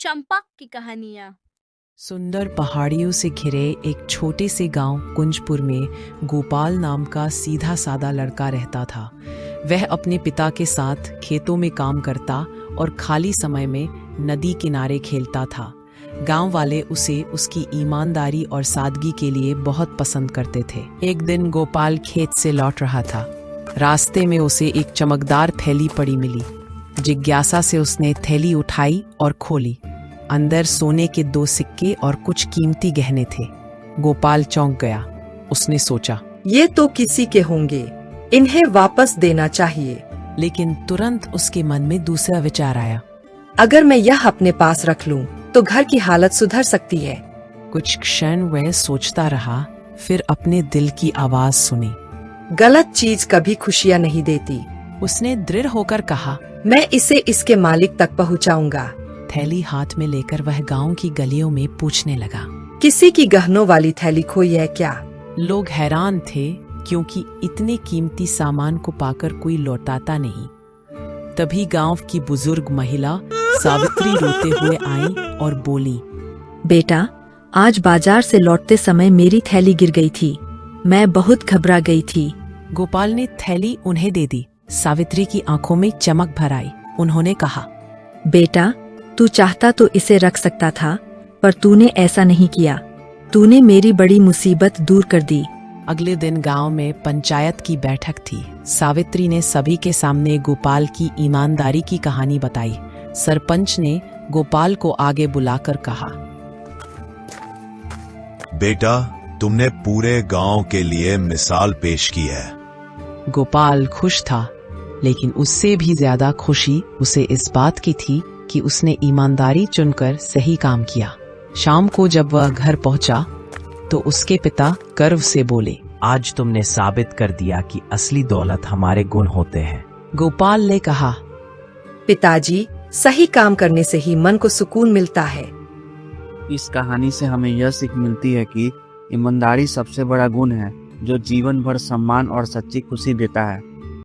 चंपा की कहानियाँ। सुंदर पहाड़ियों से घिरे एक छोटे से गांव कुंजपुर में गोपाल नाम का सीधा सादा लड़का रहता था। वह अपने पिता के साथ खेतों में काम करता और खाली समय में नदी किनारे खेलता था। गांव वाले उसे उसकी ईमानदारी और सादगी के लिए बहुत पसंद करते थे। एक दिन गोपाल खेत से लौट रहा था। रास्ते में उसे एक चमकदार थैली पड़ी मिली। जिज्ञासा से उसने थैली उठाई और खोली। अंदर सोने के 2 सिक्के और कुछ कीमती गहने थे। गोपाल चौंक गया। उसने सोचा, ये तो किसी के होंगे, इन्हें वापस देना चाहिए। लेकिन तुरंत उसके मन में दूसरा विचार आया। अगर मैं यह अपने पास रख लूं, तो घर की हालत सुधर सकती है। कुछ क्षण वह सोचता रहा, फिर अपने दिल की आवाज सुनी। गलत चीज कभी खुशियां नहीं देती। उसने दृढ़ होकर कहा, मैं इसे इसके मालिक तक पहुंचाऊंगा। थैली हाथ में लेकर वह गांव की गलियों में पूछने लगा, किसी की गहनों वाली थैली खोई है क्या? लोग हैरान थे, क्योंकि इतने कीमती सामान को पाकर कोई लौटाता नहीं। तभी गांव की बुजुर्ग महिला सावित्री रोते हुए आई और बोली, बेटा, आज बाजार से लौटते समय मेरी थैली गिर गई थी। मैं बहुत घबरा गई थी। गोपाल ने थैली उन्हें दे दी। सावित्री की आंखों में चमक भर आई। उन्होंने कहा, बेटा, तू चाहता तो इसे रख सकता था, पर तूने ऐसा नहीं किया। तूने मेरी बड़ी मुसीबत दूर कर दी। अगले दिन गांव में पंचायत की बैठक थी। सावित्री ने सभी के सामने गोपाल की ईमानदारी की कहानी बताई। सरपंच ने गोपाल को आगे बुलाकर कहा, बेटा, तुमने पूरे गांव के लिए मिसाल पेश की है। गोपाल खुश था, लेकिन उससे भी ज्यादा खुशी उसे इस बात की थी कि उसने ईमानदारी चुनकर सही काम किया। शाम को जब वह घर पहुंचा, तो उसके पिता गर्व से बोले, आज तुमने साबित कर दिया कि असली दौलत हमारे गुण होते हैं। गोपाल ने कहा, पिताजी, सही काम करने से ही मन को सुकून मिलता है। इस कहानी से हमें यह सीख मिलती है कि ईमानदारी सबसे बड़ा गुण है, जो जीवन भर सम्मान और सच्ची खुशी देता है।